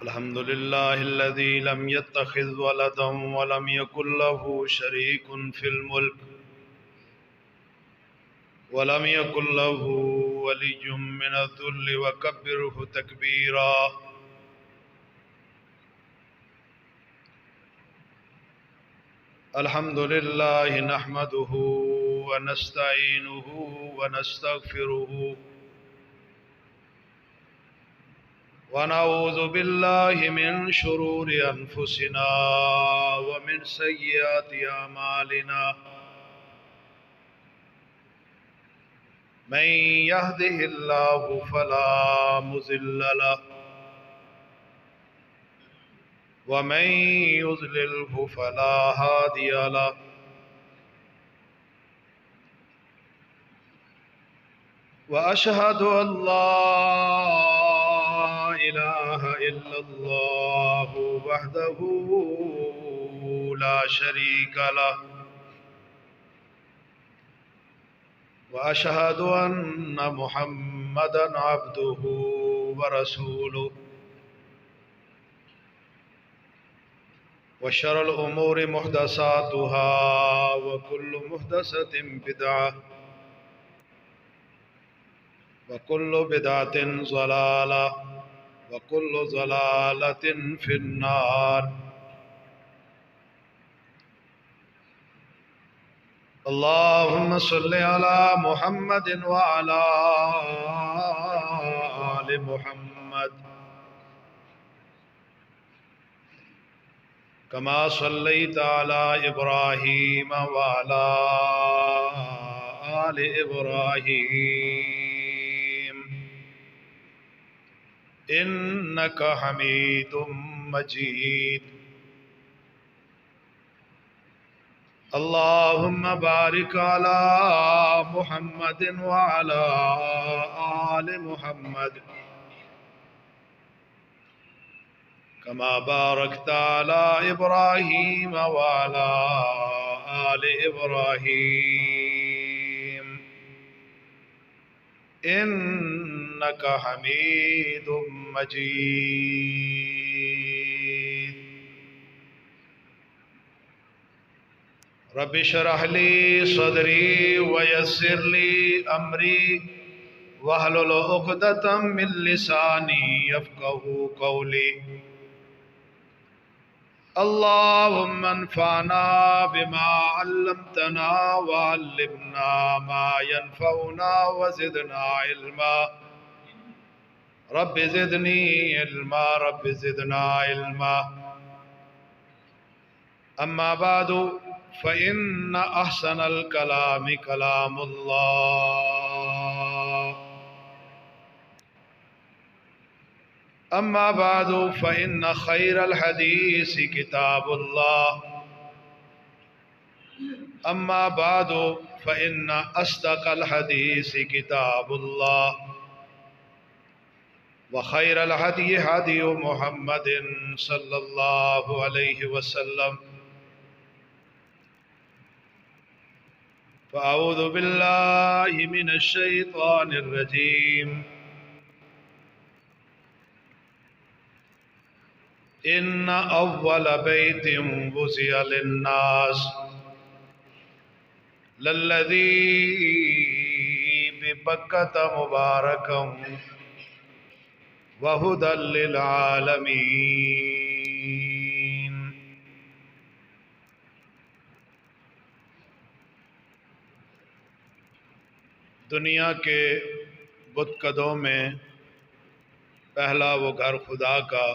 الحمد لله الذي لم يتخذ ولدا ولم يكن له شريك في الملك ولم يكن له ولي من الذل وكبره تكبيرا. الحمد لله نحمده ونستعينه ونستغفره ونعوذ بالله من شرور أنفسنا ومن سيئات أعمالنا. من يهده الله فلا مضل له ومن يضلله فلا هادي له. وأشهد أن لا إله إلا الله وحده لا شريك له وأشهد أن محمدا عبده ورسوله. وشر الأمور محدثاتها وكل محدثة بدعة وكل بدعة ضلالة وكل ضلالة في النار. اللهم صل على محمد وعلى آل محمد كما صليت على إبراهيم وعلى آل إبراهيم إنك حميد مجيد. اللهم بارك على محمد وعلى آل محمد كما باركت على إبراهيم وعلى آل إبراهيم إنك حميد مجيد. رب اشرح لي صدري ويسر لي أمري واحلل عقدة من لساني يفقهوا قولي. اللهم انفعنا بما علمتنا وعلمنا ما ينفعنا وزدنا علما. رب زدني علما رب زدنا علما. أما بعد فإن أحسن الكلام كلام الله. أما بعد فإن خير الحديث كتاب الله. أما بعد فإن أصدق الحديث كتاب الله وخير الهدي هدي محمد صلى الله عليه وسلم. فأعوذ بالله من الشيطان الرجيم. إن أول بيت وضع للناس للذي ببكة مباركا وهدى للعالمين. دنیا کے بت قدوں میں پہلا وہ گھر خدا کا،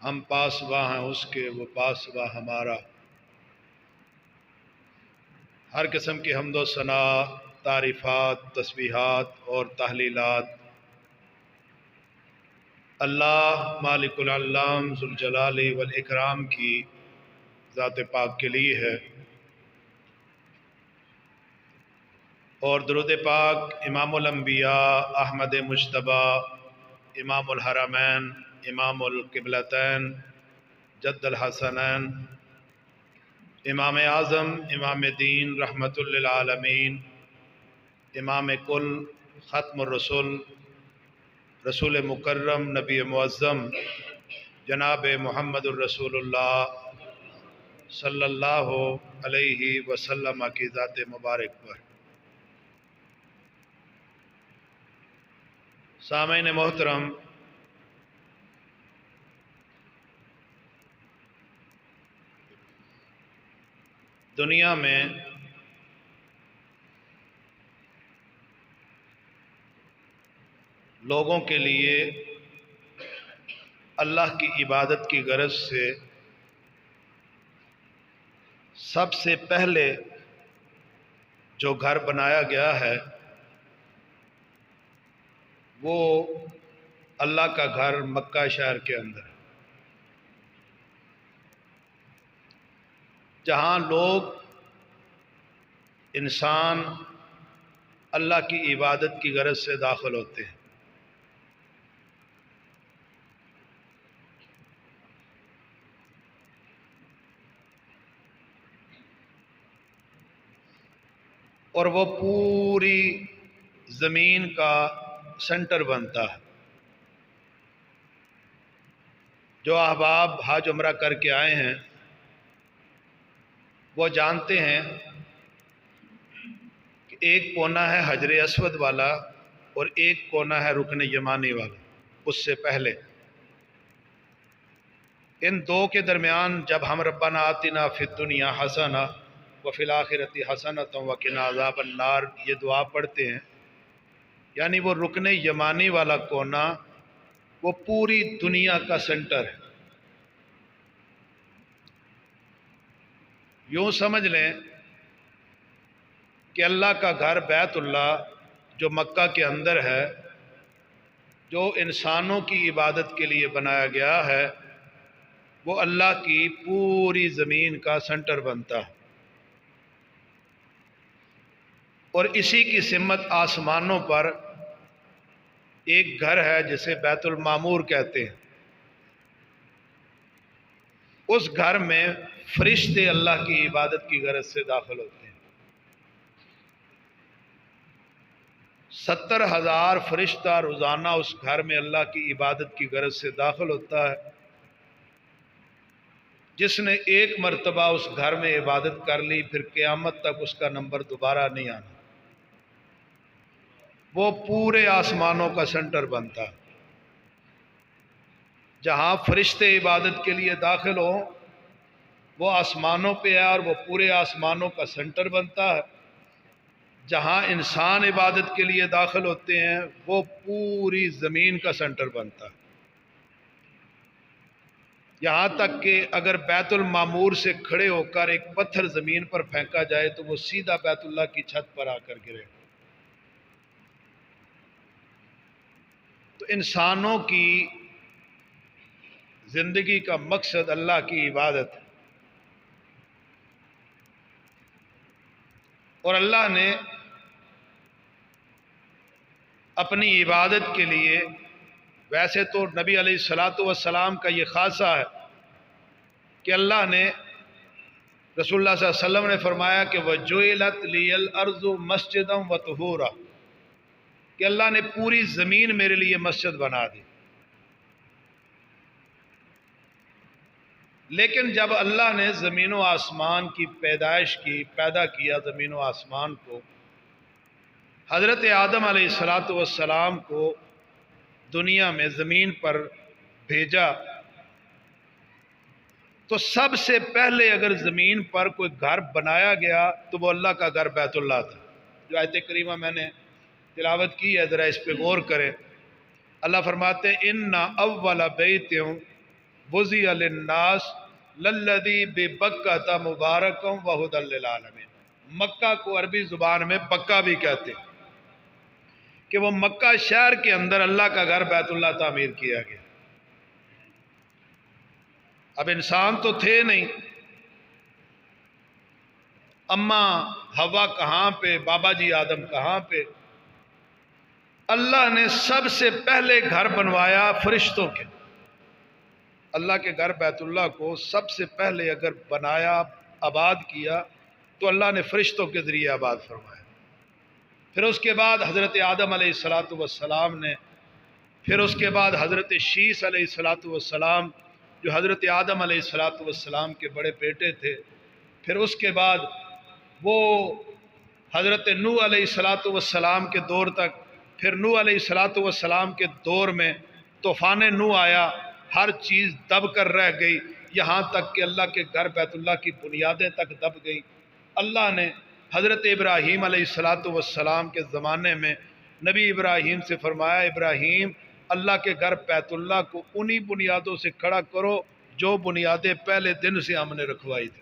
ہم پاسباں ہیں اس کے، وہ پاسباں ہمارا. ہر قسم کی حمد و ثنا، تعریفات، تسبیحات اور تحلیلات اللہ مالک العلام ذوالجلال والاکرام کی ذات پاک کے لیے ہے، اور درود پاک امام الانبیاء احمد مجتبی امام الحرمین امام القبلتین جد الحسنین امام اعظم امام دین رحمت للعالمین امام کل ختم الرسل رسول مکرم نبی معظم جناب محمد الرسول اللہ صلی اللہ علیہ وسلم کی ذات مبارک پر سامعین محترم، دنیا میں لوگوں کے لیے اللہ کی عبادت کی غرض سے سب سے پہلے جو گھر بنایا گیا ہے وہ اللہ کا گھر مکہ شہر کے اندر ہے، جہاں لوگ انسان اللہ کی عبادت کی غرض سے داخل ہوتے ہیں۔ اور وہ پوری زمین کا سینٹر بنتا ہے۔ جو احباب حج عمرہ کر کے آئے ہیں وہ جانتے ہیں کہ ایک کونا ہے حجر اسود والا اور ایک کونا ہے رکن یمانی والا۔ اس سے پہلے ان دو کے درمیان جب ہم ربنا آتنا فی الدنیا حسنہ وفی الآخرۃ حسنۃ وقنا عذاب النار یہ دعا پڑھتے ہیں، یعنی وہ رکن یمانی والا کونا وہ پوری دنیا کا سینٹر ہے۔ یوں سمجھ لیں کہ اللہ کا گھر بیت اللہ جو مکہ کے اندر ہے، جو انسانوں کی عبادت کے لیے بنایا گیا ہے، وہ اللہ کی پوری زمین کا سینٹر بنتا ہے۔ اور اسی کی سمت آسمانوں پر ایک گھر ہے جسے بیت المعمور کہتے ہیں۔ اس گھر میں فرشتے اللہ کی عبادت کی غرض سے داخل ہوتے ہیں۔ 70,000 فرشتہ روزانہ اس گھر میں اللہ کی عبادت کی غرض سے داخل ہوتا ہے۔ جس نے ایک مرتبہ اس گھر میں عبادت کر لی پھر قیامت تک اس کا نمبر دوبارہ نہیں آنا، وہ پورے آسمانوں کا سینٹر بنتا ہے۔ جہاں فرشتے عبادت کے لیے داخل ہوں وہ آسمانوں پہ ہے اور وہ پورے آسمانوں کا سینٹر بنتا ہے۔ جہاں انسان عبادت کے لیے داخل ہوتے ہیں وہ پوری زمین کا سینٹر بنتا ہے۔ یہاں تک کہ اگر بیت المعمور سے کھڑے ہو کر ایک پتھر زمین پر پھینکا جائے تو وہ سیدھا بیت اللہ کی چھت پر آ کر گرے۔ تو انسانوں کی زندگی کا مقصد اللہ کی عبادت ہے، اور اللہ نے اپنی عبادت کے لیے، ویسے تو نبی علیہ الصلاۃ والسلام کا یہ خاصہ ہے کہ اللہ نے رسول اللہ صلی اللہ علیہ وسلم نے فرمایا کہ وَجُعِلَتْ لِيَ الْأَرْضُ مَسْجِدًا وَطُهُورًا، کہ اللہ نے پوری زمین میرے لیے مسجد بنا دی۔ لیکن جب اللہ نے زمین و آسمان کی پیدائش کی، پیدا کیا زمین و آسمان کو، حضرت آدم علیہ السلام کو دنیا میں زمین پر بھیجا، تو سب سے پہلے اگر زمین پر کوئی گھر بنایا گیا تو وہ اللہ کا گھر بیت اللہ تھا۔ جو آیت کریمہ میں نے تلاوت کی ہے ذرا اس پہ غور کریں۔ اللہ فرماتے ہیں اِنَّ أَوَّلَ بَيْتٍ وُضِعَ لِلنَّاسِ لَلَّذِي بِبَکَّةَ مُبَارَکًا وَهُدًى لِلْعَالَمِينَ۔ مکہ کو عربی زبان میں بکہ بھی کہتے ہیں کہ وہ مکہ شہر کے اندر اللہ کا گھر بیت اللہ تعمیر کیا گیا۔ اب انسان تو تھے نہیں، اماں حوا کہاں پہ، بابا جی آدم کہاں پہ، اللہ نے سب سے پہلے گھر بنوایا فرشتوں کے۔ اللہ کے گھر بیت اللہ کو سب سے پہلے اگر بنایا، آباد کیا تو اللہ نے فرشتوں کے ذریعے آباد فرمایا۔ پھر اس کے بعد حضرت آدم علیہ السلام نے پھر اس کے بعد حضرت شیس علیہ السلام جو حضرت آدم علیہ السلام کے بڑے بیٹے تھے، پھر اس کے بعد وہ حضرت نوح علیہ السلام کے دور تک، پھر نوح علیہ السلام کے دور میں طوفان نوح آیا، ہر چیز دب کر رہ گئی، یہاں تک کہ اللہ کے گھر بیت اللہ کی بنیادیں تک دب گئیں۔ اللہ نے حضرت ابراہیم علیہ السلام کے زمانے میں نبی ابراہیم سے فرمایا، ابراہیم اللہ کے گھر بیت اللہ کو انہی بنیادوں سے کھڑا کرو جو بنیادیں پہلے دن سے ہم نے رکھوائی تھی۔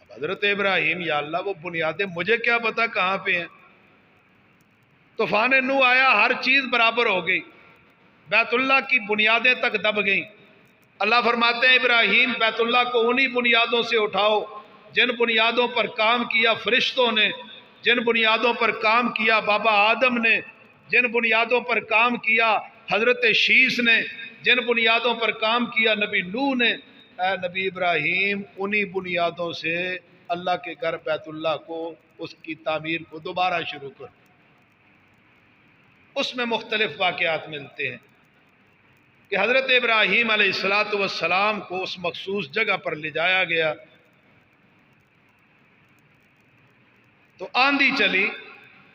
حضرت ابراہیم، یا اللہ وہ بنیادیں مجھے کیا پتا کہاں پہ ہیں؟ طوفان نوح آیا، ہر چیز برابر ہو گئی، بیت اللہ کی بنیادیں تک دب گئیں۔ اللہ فرماتے ہیں ابراہیم بیت اللہ کو انہی بنیادوں سے اٹھاؤ جن بنیادوں پر کام کیا فرشتوں نے، جن بنیادوں پر کام کیا بابا آدم نے، جن بنیادوں پر کام کیا حضرت شیس نے، جن بنیادوں پر کام کیا نبی نوح نے۔ اے نبی ابراہیم انہی بنیادوں سے اللہ کے گھر بیت اللہ کو، اس کی تعمیر کو دوبارہ شروع کر۔ اس میں مختلف واقعات ملتے ہیں کہ حضرت ابراہیم علیہ السلام کو اس مخصوص جگہ پر لے جایا گیا تو آندھی چلی،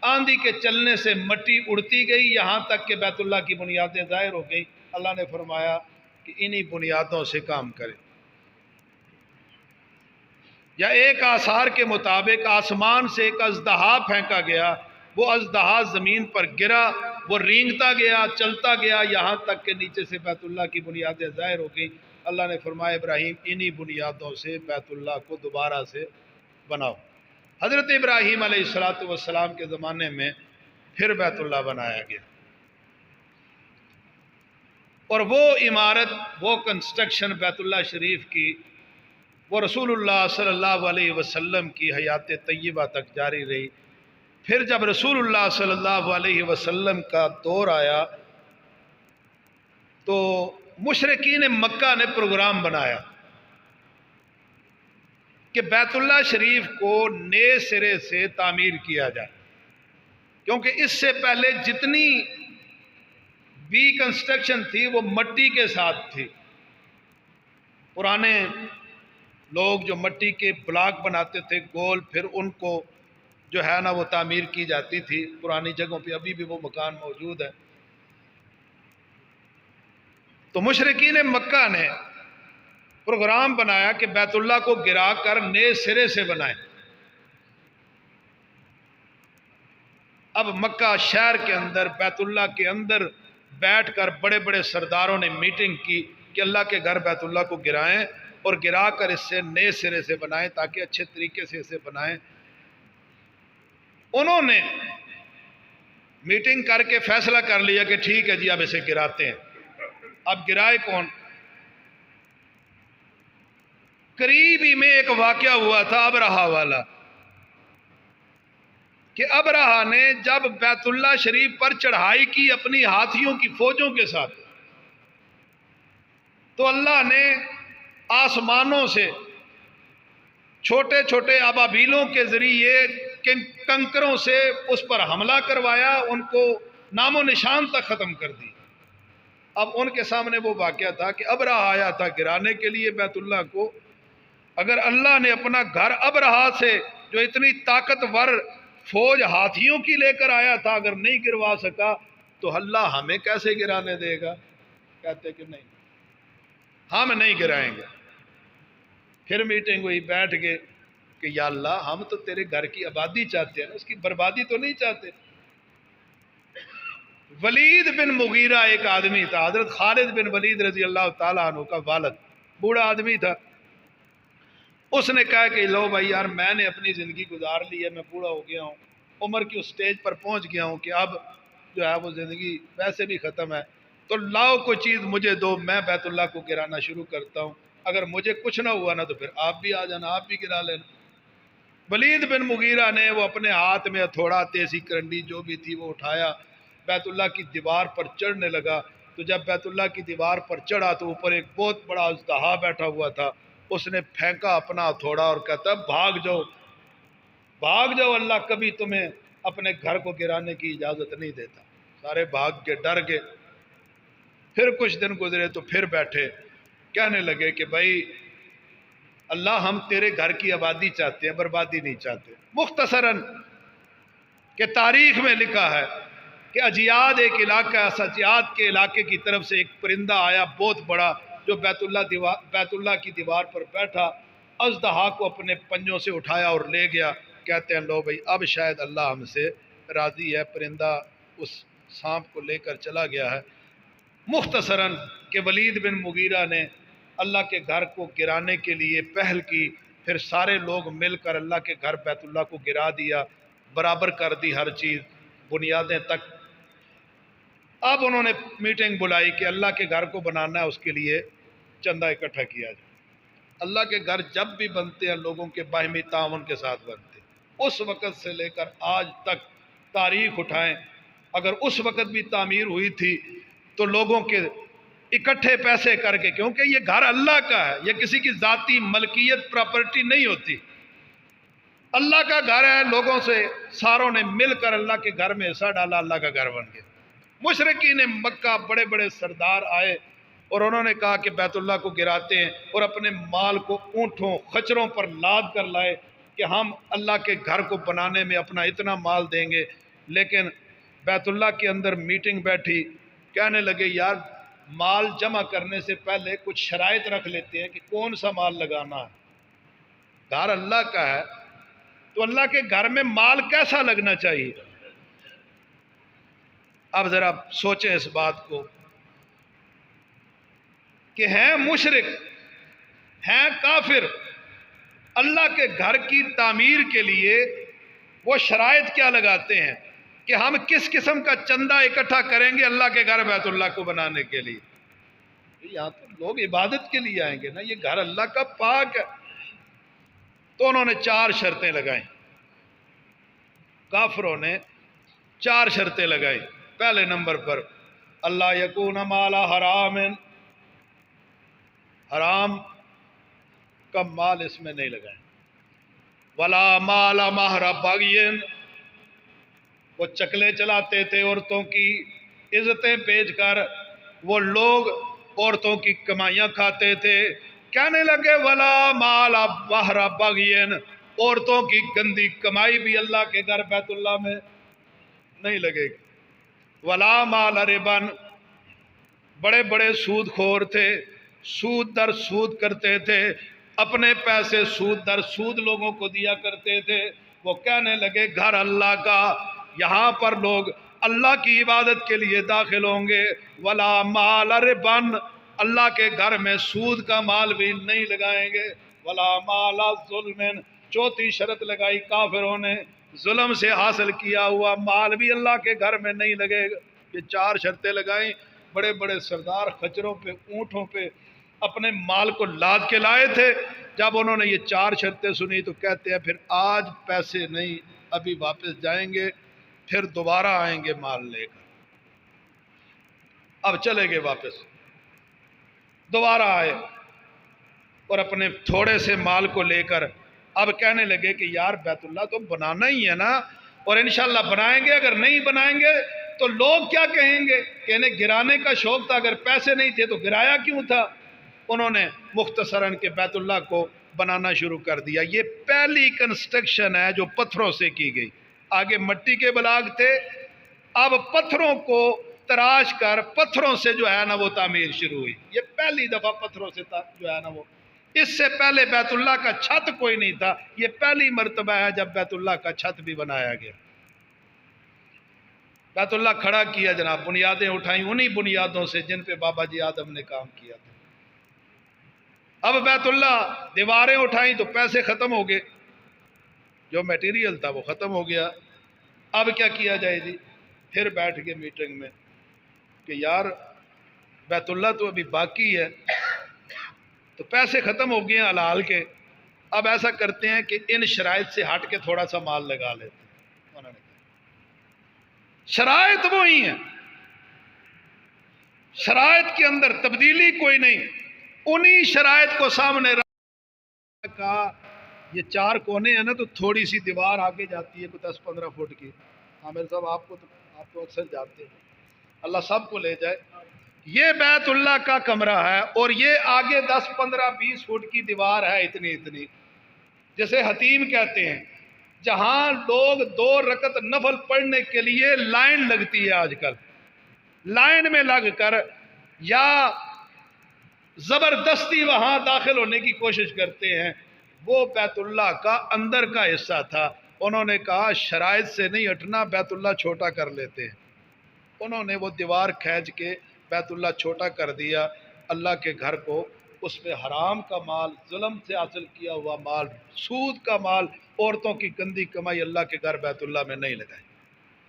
آندھی کے چلنے سے مٹی اڑتی گئی یہاں تک کہ بیت اللہ کی بنیادیں ظاہر ہو گئیں۔ اللہ نے فرمایا کہ انہی بنیادوں سے کام کریں۔ یا ایک آثار کے مطابق آسمان سے ایک اژدہا پھینکا گیا، وہ اژدہا زمین پر گرا، وہ رینگتا گیا، چلتا گیا یہاں تک کہ نیچے سے بیت اللہ کی بنیادیں ظاہر ہو گئیں۔ اللہ نے فرمایا ابراہیم انہی بنیادوں سے بیت اللہ کو دوبارہ سے بناؤ۔ حضرت ابراہیم علیہ السلام کے زمانے میں پھر بیت اللہ بنایا گیا، اور وہ عمارت، وہ کنسٹرکشن بیت اللہ شریف کی، وہ رسول اللہ صلی اللہ علیہ وسلم کی حیات طیبہ تک جاری رہی۔ پھر جب رسول اللہ صلی اللہ علیہ وسلم کا دور آیا تو مشرکین مکہ نے پروگرام بنایا کہ بیت اللہ شریف کو نئے سرے سے تعمیر کیا جائے، کیونکہ اس سے پہلے جتنی بھی کنسٹرکشن تھی وہ مٹی کے ساتھ تھی۔ پرانے لوگ جو مٹی کے بلاک بناتے تھے گول، پھر ان کو جو ہے نا وہ تعمیر کی جاتی تھی۔ پرانی جگہوں پہ ابھی بھی وہ مکان موجود ہے۔ تو مشرکین مکہ نے پروگرام بنایا کہ بیت اللہ کو گرا کر نئے سرے سے بنائیں۔ اب مکہ شہر کے اندر، بیت اللہ کے اندر بیٹھ کر بڑے بڑے سرداروں نے میٹنگ کی کہ اللہ کے گھر بیت اللہ کو گرائیں اور گرا کر اس سے نئے سرے سے بنائیں تاکہ اچھے طریقے سے اسے بنائیں۔ انہوں نے میٹنگ کر کے فیصلہ کر لیا کہ ٹھیک ہے جی اب اسے گراتے ہیں۔ اب گرائے کون؟ قریب ہی میں ایک واقعہ ہوا تھا ابرہہ والا، کہ ابرہہ نے جب بیت اللہ شریف پر چڑھائی کی اپنی ہاتھیوں کی فوجوں کے ساتھ، تو اللہ نے آسمانوں سے چھوٹے چھوٹے ابابیلوں کے ذریعے کنکروں سے اس پر حملہ کروایا، ان کو نام و نشان تک ختم کر دی۔ اب ان کے سامنے وہ واقعہ تھا کہ ابرہہ آیا تھا گرانے کے لیے بیت اللہ کو۔ اگر اللہ نے اپنا گھر ابرہہ سے جو اتنی طاقتور فوج ہاتھیوں کی لے کر آیا تھا اگر نہیں گروا سکا تو اللہ ہمیں کیسے گرانے دے گا؟ کہتے کہ نہیں، ہم نہیں گرائیں گے۔ پھر میٹنگ ہوئی، بیٹھ گئے کہ یا اللہ ہم تو تیرے گھر کی آبادی چاہتے ہیں، اس کی بربادی تو نہیں چاہتے۔ ولید بن مغیرہ ایک آدمی تھا، حضرت خالد بن ولید رضی اللہ تعالیٰ عنہ کا والد، بوڑھا آدمی تھا۔ اس نے کہا کہ لو بھائی یار میں نے اپنی زندگی گزار لی ہے، میں بوڑھا ہو گیا ہوں، عمر کی اس سٹیج پر پہنچ گیا ہوں کہ اب جو ہے وہ زندگی ویسے بھی ختم ہے، تو لاؤ کوئی چیز مجھے دو، میں بیت اللہ کو گرانا شروع کرتا ہوں، اگر مجھے کچھ نہ ہوا نا تو پھر آپ بھی آ جانا، آپ بھی گرا لینا۔ ولید بن مغیرہ نے وہ اپنے ہاتھ میں ہتھوڑا، تیزی کرنڈی جو بھی تھی وہ اٹھایا، بیت اللہ کی دیوار پر چڑھنے لگا۔ تو جب بیت اللہ کی دیوار پر چڑھا تو اوپر ایک بہت بڑا اژدہا بیٹھا ہوا تھا، اس نے پھینکا اپنا ہتھوڑا اور کہتا بھاگ جاؤ۔ بھاگ جاؤ، اللہ کبھی تمہیں اپنے گھر کو گرانے کی اجازت نہیں دیتا۔ سارے بھاگ کے ڈر گئے۔ پھر کچھ دن گزرے تو پھر بیٹھے، کہنے لگے کہ بھائی اللہ ہم تیرے گھر کی آبادی چاہتے ہیں، بربادی نہیں چاہتے۔ مختصراً کہ تاریخ میں لکھا ہے کہ اجیاد ایک علاقہ، اجیاد کے علاقے کی طرف سے ایک پرندہ آیا بہت بڑا، جو بیت اللہ کی دیوار پر بیٹھا، اژدہا کو اپنے پنجوں سے اٹھایا اور لے گیا۔ کہتے ہیں لو بھائی اب شاید اللہ ہم سے راضی ہے، پرندہ اس سانپ کو لے کر چلا گیا ہے۔ مختصراً کہ ولید بن مغیرہ نے اللہ کے گھر کو گرانے کے لیے پہل کی، پھر سارے لوگ مل کر اللہ کے گھر بیت اللہ کو گرا دیا، برابر کر دی ہر چیز، بنیادیں تک۔ اب انہوں نے میٹنگ بلائی کہ اللہ کے گھر کو بنانا ہے، اس کے لیے چندہ اکٹھا کیا جائے۔ اللہ کے گھر جب بھی بنتے ہیں لوگوں کے باہمی تعاون کے ساتھ بنتے ہیں، اس وقت سے لے کر آج تک تاریخ اٹھائیں، اگر اس وقت بھی تعمیر ہوئی تھی تو لوگوں کے اکٹھے پیسے کر کے، کیونکہ یہ گھر اللہ کا ہے، یہ کسی کی ذاتی ملکیت پراپرٹی نہیں ہوتی، اللہ کا گھر ہے، لوگوں سے ساروں نے مل کر اللہ کے گھر میں حصہ ڈالا، اللہ کا گھر بن گیا۔ مشرکین مکہ بڑے بڑے سردار آئے اور انہوں نے کہا کہ بیت اللہ کو گراتے ہیں، اور اپنے مال کو اونٹوں خچروں پر لاد کر لائے کہ ہم اللہ کے گھر کو بنانے میں اپنا اتنا مال دیں گے۔ لیکن بیت اللہ کے اندر میٹنگ بیٹھی، کہنے لگے یار مال جمع کرنے سے پہلے کچھ شرائط رکھ لیتے ہیں کہ کون سا مال لگانا ہے، گھر اللہ کا ہے تو اللہ کے گھر میں مال کیسا لگنا چاہیے۔ اب ذرا سوچیں اس بات کو کہ ہیں مشرک، ہیں کافر، اللہ کے گھر کی تعمیر کے لیے وہ شرائط کیا لگاتے ہیں کہ ہم کس قسم کا چندہ اکٹھا کریں گے اللہ کے گھر بیت اللہ کو بنانے کے لیے۔ یہاں تو لوگ عبادت کے لیے آئیں گے نا، یہ گھر اللہ کا پاک ہے۔ تو انہوں نے 4 شرطیں لگائیں، کافروں نے 4 شرطیں لگائی۔ پہلے نمبر پر اللہ یکون مالا حرام، حرام کا مال اس میں نہیں لگائیں، ولا مال مہر بغین، وہ چکلے چلاتے تھے عورتوں کی عزتیں بیچ کر، وہ لوگ عورتوں کی کمائیاں کھاتے تھے۔ کہنے لگے ولا مال مہر بغین، عورتوں کی گندی کمائی بھی اللہ کے گھر بیت اللہ میں نہیں لگے گی۔ ولا مال ربا، بڑے بڑے سود خور تھے، سود در سود کرتے تھے، اپنے پیسے سود در سود لوگوں کو دیا کرتے تھے۔ وہ کہنے لگے گھر اللہ کا، یہاں پر لوگ اللہ کی عبادت کے لیے داخل ہوں گے۔ ولا مال ربا، اللہ کے گھر میں سود کا مال بھی نہیں لگائیں گے۔ ولا مال ظلم، چوتھی شرط لگائی کافروں نے، ظلم سے حاصل کیا ہوا مال بھی اللہ کے گھر میں نہیں لگے گا۔ یہ 4 شرطیں لگائیں۔ بڑے بڑے سردار خچروں پہ اونٹوں پہ اپنے مال کو لاد کے لائے تھے۔ جب انہوں نے یہ 4 شرطیں سنی تو کہتے ہیں پھر آج پیسے نہیں، ابھی واپس جائیں گے، پھر دوبارہ آئیں گے مال لے کر۔ اب چلے گئے واپس، دوبارہ آئے اور اپنے تھوڑے سے مال کو لے کر اب کہنے لگے کہ یار بیت اللہ تو بنانا ہی ہے نا، اور انشاءاللہ بنائیں گے، اگر نہیں بنائیں گے تو لوگ کیا کہیں گے کہ انہیں گرانے کا شوق تھا، اگر پیسے نہیں تھے تو گرایا کیوں تھا۔ انہوں نے مختصراً کہ بیت اللہ کو بنانا شروع کر دیا۔ یہ پہلی کنسٹرکشن ہے جو پتھروں سے کی گئی، آگے مٹی کے بلاگ تھے، اب پتھروں کو تراش کر پتھروں سے جو ہے نا وہ تعمیر شروع ہوئی۔ یہ پہلی دفعہ پتھروں سے جو ہے نا وہ، اس سے پہلے بیت اللہ کا چھت کوئی نہیں تھا، یہ پہلی مرتبہ ہے جب بیت اللہ کا چھت بھی بنایا گیا۔ بیت اللہ کھڑا کیا جناب، بنیادیں اٹھائیں انہی بنیادوں سے جن پہ بابا جی آدم نے کام کیا تھا۔ اب بیت اللہ دیواریں اٹھائیں تو پیسے ختم ہو گئے، جو میٹیریل تھا وہ ختم ہو گیا۔ اب کیا کیا جائے جی؟ پھر بیٹھ کے میٹنگ میں کہ یار بیت اللہ تو ابھی باقی ہے، تو پیسے ختم ہو گئے ہیں حلال کے، اب ایسا کرتے ہیں کہ ان شرائط سے ہٹ کے تھوڑا سا مال لگا لیتے ہیں۔ انہوں نے کہا شرائط وہی ہیں، شرائط کے اندر تبدیلی کوئی نہیں، انہی شرائط کو سامنے رکھا یہ 4 کونے ہیں نا تو تھوڑی سی دیوار آگے جاتی ہے کوئی 10-15 فٹ کی. عامر صاحب آپ تو اکثر جاتے ہیں. اللہ سب کو لے جائے. یہ بیت اللہ کا کمرہ ہے اور یہ آگے 10-15-20 فٹ کی دیوار ہے اتنی اتنی، جسے حتیم کہتے ہیں، جہاں لوگ 2 رکعت نفل پڑھنے کے لیے لائن لگتی ہے. آج کل لائن میں لگ کر یا زبردستی وہاں داخل ہونے کی کوشش کرتے ہیں. وہ بیت اللہ کا اندر کا حصہ تھا. انہوں نے کہا شرائط سے نہیں ہٹنا، بیت اللہ چھوٹا کر لیتے ہیں. انہوں نے وہ دیوار کھینچ کے بیت اللہ چھوٹا کر دیا. اللہ کے گھر کو اس میں حرام کا مال، ظلم سے حاصل کیا ہوا مال، سود کا مال، عورتوں کی گندی کمائی اللہ کے گھر بیت اللہ میں نہیں لگائی.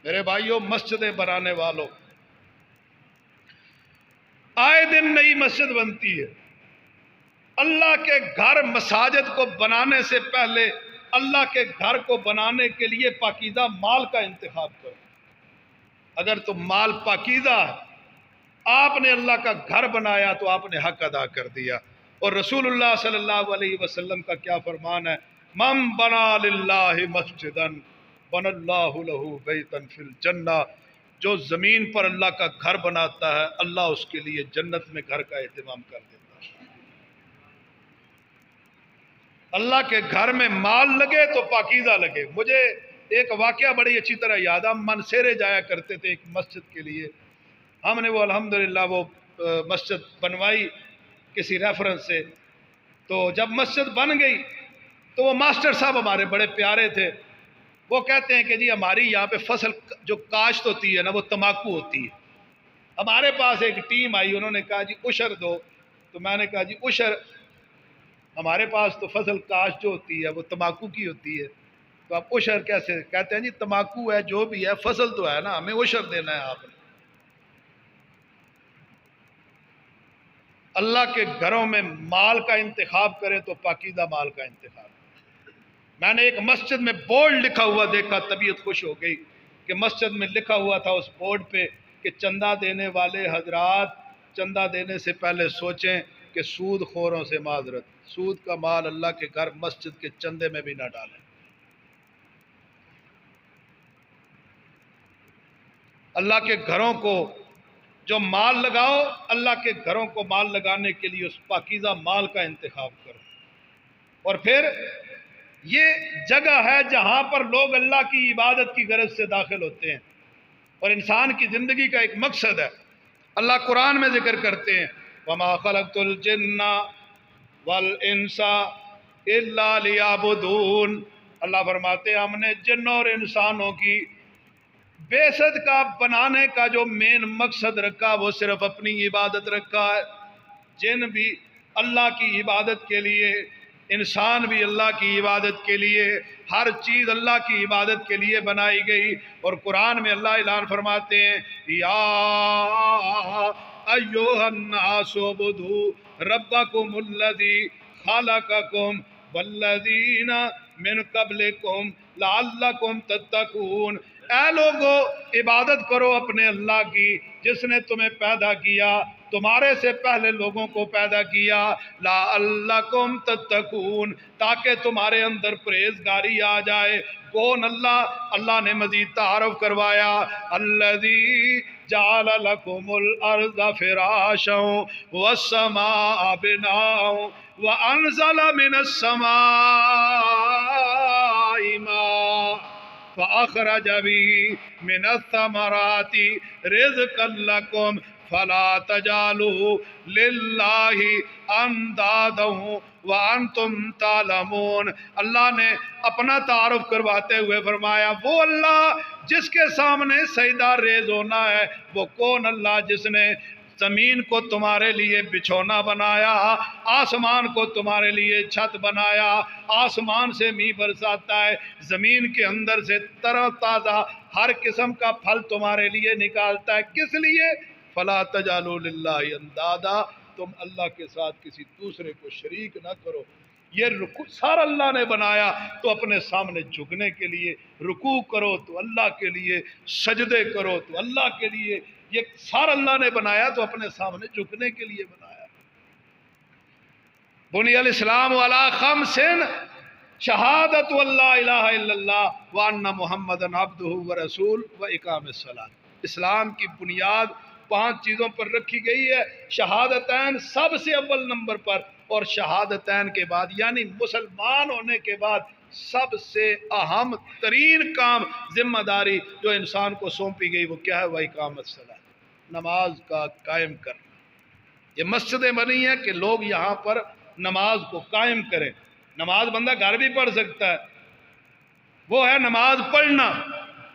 میرے بھائیوں، مسجدیں بنانے والوں، آئے دن نئی مسجد بنتی ہے. اللہ کے گھر مساجد کو بنانے سے پہلے اللہ کے گھر کو بنانے کے لیے پاکیزہ مال کا انتخاب کرو. اگر تم مال پاکیزہ ہے، آپ نے اللہ کا گھر بنایا تو آپ نے حق ادا کر دیا. اور رسول اللہ صلی اللہ علیہ وسلم کا کیا فرمان ہے؟ من بنا للہ مسجدا بن اللہ لہ بیتا فی الجنہ. جو زمین پر اللہ کا گھر بناتا ہے اللہ اس کے لیے جنت میں گھر کا اہتمام کر دیتا ہے. اللہ کے گھر میں مال لگے تو پاکیزہ لگے. مجھے ایک واقعہ بڑی اچھی طرح یاد ہے. ہم منسیرے جایا کرتے تھے ایک مسجد کے لیے. ہم نے وہ الحمدللہ وہ مسجد بنوائی کسی ریفرنس سے. تو جب مسجد بن گئی تو وہ ماسٹر صاحب ہمارے بڑے پیارے تھے. وہ کہتے ہیں کہ جی ہماری یہاں پہ فصل جو کاشت ہوتی ہے نا وہ تمباکو ہوتی ہے. ہمارے پاس ایک ٹیم آئی، انہوں نے کہا جی عشر دو. تو میں نے کہا جی عشر، ہمارے پاس تو فصل کاشت جو ہوتی ہے وہ تمباکو کی ہوتی ہے، تو آپ عشر کیسے؟ کہتے ہیں جی تمباکو ہے جو بھی ہے فصل تو ہے نا، ہمیں عشر دینا ہے آپ نے. اللہ کے گھروں میں مال کا انتخاب کرے تو پاکیزہ مال کا انتخاب. میں نے ایک مسجد میں بورڈ لکھا ہوا دیکھا، طبیعت خوش ہو گئی کہ مسجد میں لکھا ہوا تھا اس بورڈ پہ کہ چندہ دینے والے حضرات چندہ دینے سے پہلے سوچیں کہ سود خوروں سے معذرت. سود کا مال اللہ کے گھر مسجد کے چندے میں بھی نہ ڈالیں. اللہ کے گھروں کو جو مال لگاؤ، اللہ کے گھروں کو مال لگانے کے لیے اس پاکیزہ مال کا انتخاب کرو. اور پھر یہ جگہ ہے جہاں پر لوگ اللہ کی عبادت کی غرض سے داخل ہوتے ہیں اور انسان کی زندگی کا ایک مقصد ہے. اللہ قرآن میں ذکر کرتے ہیں وَمَا خَلَقْتُ الْجِنَّ وَالْإِنسَ إِلَّا لِيَعْبُدُونَ. اللہ فرماتے ہیں ہم نے جنوں اور انسانوں کی بیسد کا بنانے کا جو مین مقصد رکھا وہ صرف اپنی عبادت رکھا ہے. جن بھی اللہ کی عبادت کے لیے، انسان بھی اللہ کی عبادت کے لیے، ہر چیز اللہ کی عبادت کے لیے بنائی گئی. اور قرآن میں اللہ اعلان فرماتے ہیں یا ایھا الناس اعبدوا ربکم الذی خلقکم والذین من قبلکم لعلکم تتقون. اے لوگو عبادت کرو اپنے اللہ کی جس نے تمہیں پیدا کیا، تمہارے سے پہلے لوگوں کو پیدا کیا، لعلکم تتقون، تاکہ تمہارے اندر پرہیزگاری آ جائے. کون اللہ؟ اللہ نے مزید تعارف کروایا الذی جعل لکم الارض فراشا والسماء بناء وانزل من السماء ماء فأخرج به من الثمرات رزقا لكم فلا تجعلوا لله اندادا وانتم تعلمون. اللہ نے اپنا تعارف کرواتے ہوئے فرمایا وہ اللہ جس کے سامنے سجدہ ریز ہونا ہے. وہ کون اللہ؟ جس نے زمین کو تمہارے لیے بچھونا بنایا، آسمان کو تمہارے لیے چھت بنایا، آسمان سے میਂہ برساتا ہے، زمین کے اندر سے تر و تازہ ہر قسم کا پھل تمہارے لیے نکالتا ہے. کس لیے؟ فلا تجعلوا للہ اندادا، تم اللہ کے ساتھ کسی دوسرے کو شریک نہ کرو. یہ رکوع سارا اللہ نے بنایا تو اپنے سامنے جھکنے کے لیے. رکوع کرو تو اللہ کے لیے، سجدے کرو تو اللہ کے لیے. یہ سارا اللہ نے بنایا تو اپنے سامنے جھکنے کے لیے بنایا. بنی الاسلام علی خمس، شہادت اللہ الہ الا اللہ وان محمد عبدہ ورسول و اقام الصلاۃ۔ اسلام کی بنیاد 5 چیزوں پر رکھی گئی ہے، شہادتین سب سے اول نمبر پر، اور شہادتین کے بعد یعنی مسلمان ہونے کے بعد سب سے اہم ترین کام، ذمہ داری جو انسان کو سونپی گئی وہ کیا ہے؟ وہ اقام الصلاۃ، نماز کا قائم کرنا۔ یہ مسجدیں بنی ہیں کہ لوگ یہاں پر نماز کو قائم کریں۔ نماز بندہ گھر بھی پڑھ سکتا ہے، وہ ہے نماز پڑھنا۔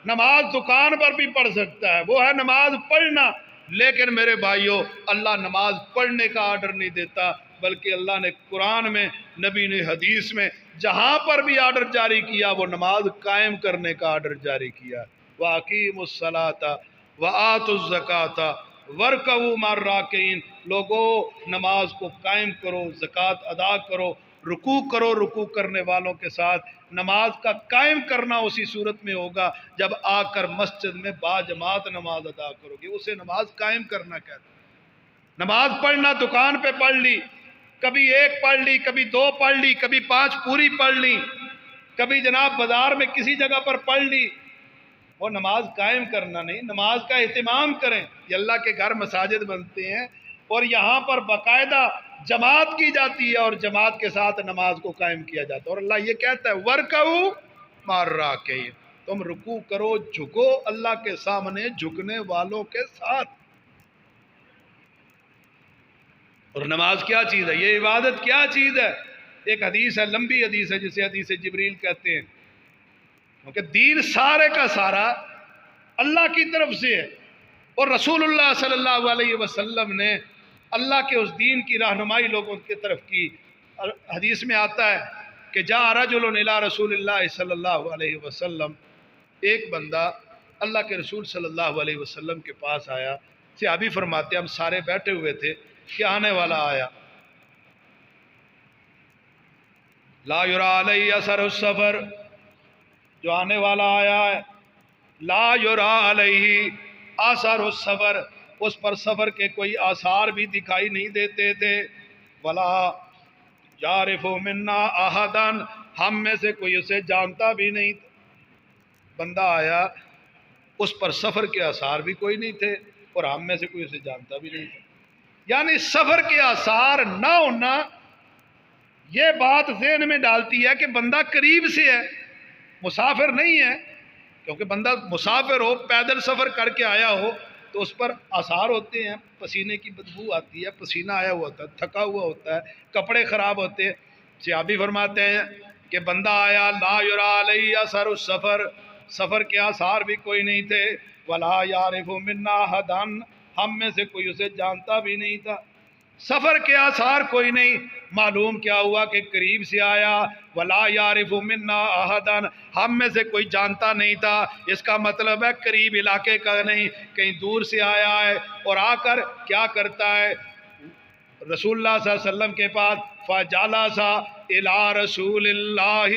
نماز دکان پر بھی پڑھ سکتا ہے، وہ ہے نماز پڑھنا۔ لیکن میرے بھائیوں، اللہ نماز پڑھنے کا آرڈر نہیں دیتا، بلکہ اللہ نے قرآن میں، نبی نے حدیث میں جہاں پر بھی آرڈر جاری کیا وہ نماز قائم کرنے کا آرڈر جاری کیا۔ وَأَقِيمُوا الصَّلَاةَ وَآتُوا الزَّكَاةَ وَارْكَعُوا مَعَ الرَّاكِعِينَ، لوگوں نماز کو قائم کرو، زکوٰۃ ادا کرو، رکوع کرو، رکوع کرنے والوں کے ساتھ۔ نماز کا قائم کرنا اسی صورت میں ہوگا جب آ کر مسجد میں باجماعت نماز ادا کرو گے، اسے نماز قائم کرنا کہتے ہیں۔ نماز پڑھنا دکان پہ پڑھ لی، کبھی 1 پڑھ لی، کبھی 2 پڑھ لی، کبھی 5 پوری پڑھ لی، کبھی جناب بازار میں کسی جگہ پر پڑھ لی، وہ نماز قائم کرنا نہیں۔ نماز کا اہتمام کریں۔ یہ اللہ کے گھر مساجد بنتے ہیں اور یہاں پر باقاعدہ جماعت کی جاتی ہے اور جماعت کے ساتھ نماز کو قائم کیا جاتا ہے، اور اللہ یہ کہتا ہے وَارْكَعُوا مَعَ الرَّاكِعِينَ، تم رکوع کرو، جھکو اللہ کے سامنے جھکنے والوں کے ساتھ۔ اور نماز کیا چیز ہے؟ یہ عبادت کیا چیز ہے؟ ایک حدیث ہے، لمبی حدیث ہے، جسے حدیث جبریل کہتے ہیں، کیونکہ دین سارے کا سارا اللہ کی طرف سے ہے، اور رسول اللہ صلی اللہ علیہ وسلم نے اللہ کے اس دین کی رہنمائی لوگوں کی طرف کی۔ حدیث میں آتا ہے کہ جاء رجل الی رسول اللہ صلی اللہ علیہ وسلم، ایک بندہ اللہ کے رسول صلی اللہ علیہ وسلم کے پاس آیا۔ صحابی فرماتے ہیں ہم سارے بیٹھے ہوئے تھے کہ آنے والا آیا، لا یری علیہ اثر السفر، جو آنے والا آیا ہے، لا یری علیہ اثر السفر، اس پر سفر کے کوئی آثار بھی دکھائی نہیں دیتے تھے، ولا یعرف منا احدا، ہم میں سے کوئی اسے جانتا بھی نہیں تھا۔ بندہ آیا، اس پر سفر کے آثار بھی کوئی نہیں تھے اور ہم میں سے کوئی اسے جانتا بھی نہیں تھا۔ یعنی سفر کے آثار نہ ہونا یہ بات ذہن میں ڈالتی ہے کہ بندہ قریب سے ہے، مسافر نہیں ہے، کیونکہ بندہ مسافر ہو، پیدل سفر کر کے آیا ہو تو اس پر آثار ہوتے ہیں، پسینے کی بدبو آتی ہے، پسینہ آیا ہوا ہوتا ہے، تھکا ہوا ہوتا ہے، کپڑے خراب ہوتے ہیں۔ صحابی فرماتے ہیں کہ بندہ آیا، لا یری علیہ اثر السفر، سفر کے آثار بھی کوئی نہیں تھے، ولا یعرف منا احدا، ہم میں سے کوئی اسے جانتا بھی نہیں تھا۔ سفر کے آثار کوئی نہیں، معلوم کیا ہوا کہ قریب سے آیا، ولا یعرف منا احدا، ہم میں سے کوئی جانتا نہیں تھا، اس کا مطلب ہے قریب علاقے کا نہیں، کہیں دور سے آیا ہے، اور آ کر کیا کرتا ہے؟ رسول اللہ صلی اللہ علیہ وسلم کے پاس، فجلس الی رسول اللہ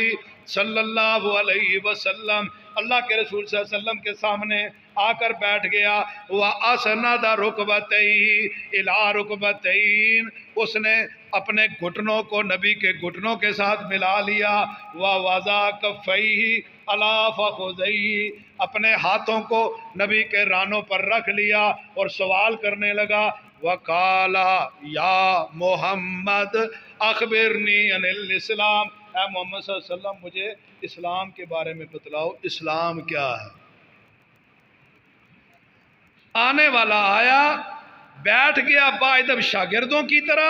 صلی اللہ علیہ وسلم، اللہ کے رسول صلی اللہ علیہ وسلم کے سامنے آ کر بیٹھ گیا، وَأَسْنَدَ رُكْبَتَيْهِ إِلَىٰ رُكْبَتَيْن، اس نے اپنے گھٹنوں کو نبی کے گھٹنوں کے ساتھ ملا لیا، وَوَضَعَ كَفَّيْهِ عَلَىٰ فَخُذَيْهِ، اپنے ہاتھوں کو نبی کے رانوں پر رکھ لیا اور سوال کرنے لگا، وَقَالَ يَا مُحَمَّدْ أَخْبِرْنِي عَنِ الْإِسْلَامِ، اے محمد صلی اللہ علیہ وسلم مجھے اسلام کے بارے میں بتلاؤ، اسلام کیا ہے؟ آنے والا آیا، بیٹھ گیا باادب شاگردوں کی طرح،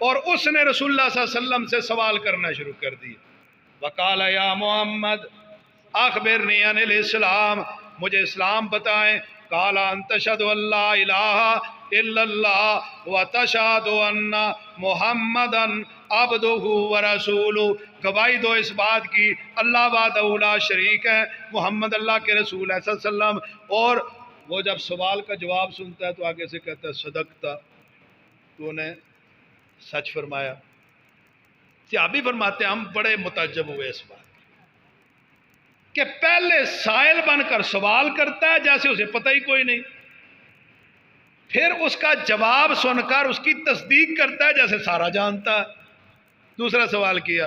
اور اس نے رسول اللہ صلی اللہ علیہ وسلم سے سوال کرنا شروع کر دیا۔ وقال یا محمد اخبرنی عن الاسلام، مجھے اسلام بتائیں۔ قال ان تشهد ان لا الہ الا اللہ وتشهد ان محمدا عبدہ ورسولہ، گواہی دو اس بات کی اللہ وحدہ لا شریک ہے، محمد اللہ کے رسول ہے صلی اللہ علیہ وسلم۔ اور وہ جب سوال کا جواب سنتا ہے تو آگے سے کہتا ہے صدقتا، تو نے سچ فرمایا۔ صحابی فرماتے ہیں ہم بڑے متعجب ہوئے اس بات کہ پہلے سائل بن کر سوال کرتا ہے جیسے اسے پتہ ہی کوئی نہیں، پھر اس کا جواب سن کر اس کی تصدیق کرتا ہے جیسے سارا جانتا ہے۔ دوسرا سوال کیا،